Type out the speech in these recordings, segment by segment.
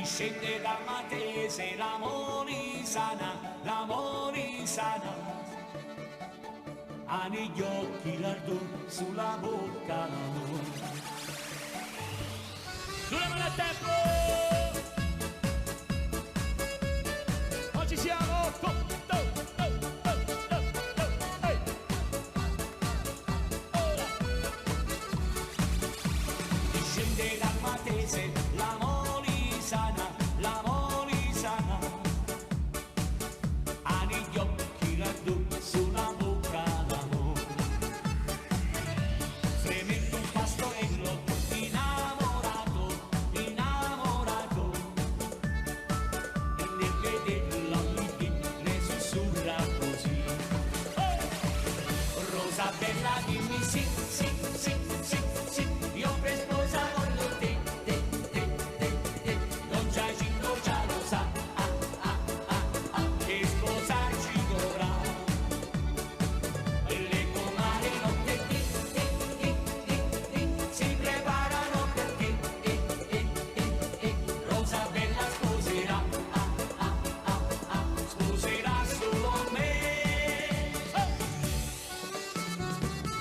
discende dal Matese la Molisana, la Molisana. Ha negli occhi l'ardore, sulla bocca l'amore. Sulle mani a tempo! Oggi siamo con... Discende dal Matese la Molisana, la Molisana. Ha negli occhi l'ardore, sulla bocca l'amore. Fremendo un pastorello innamorato, innamorato. E nel vederla lui ne sussurra così. Rosa bella dimmi sì, sì, sì, sì, sì. Io per sposa voglio te, te, te, te, te. Don Giacinto già lo sa, che sposarci dovrà. E le comari notte si preparano perché Rosa bella sposerà, sposerà solo me.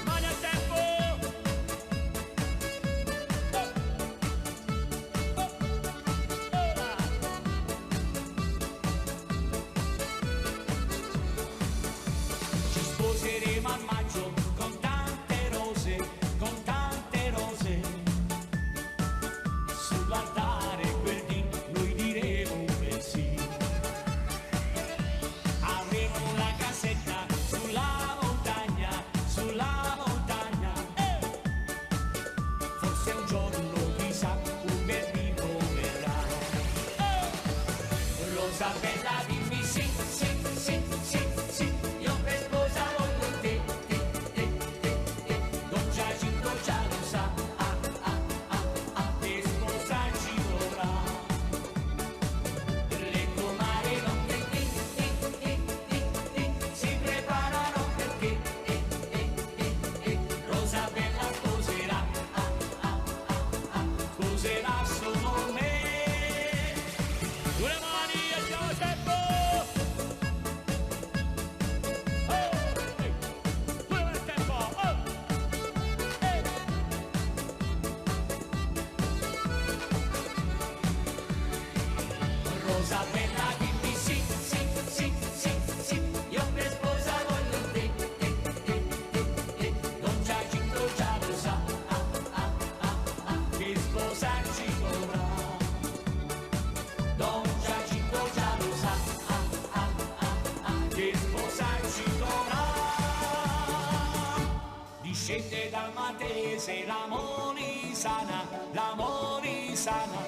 Mani a tempo! Ci sposeremo a maggio con tante rose, con tante rose. Sull'altare quel dì noi diremo un bel sì. Avremo una casetta sulla montagna, sulla montagna. Forse un giorno chissà un bel bimbo verrà. Rosa bella dimmi sì, sì, sì, sì, sì. Io per sposa voglio te, te, te, te, te. Don Giacinto già lo sa, che sposarci dovrà. Le comari notte si preparano perché Rosa bella sposerà, sposerà solo me. Due mani e siamo a tempo! Due mani a tempo! Rosa bella dimmi sì, sì, sì, sì, sì. Io per sposa voglio te, te, te, te, te. Don Giacinto già lo sa, che sposarci dovrà. Don Giacinto già lo sa, che sposarci dovrà. Discende dal Matese la Molisana, la Molisana.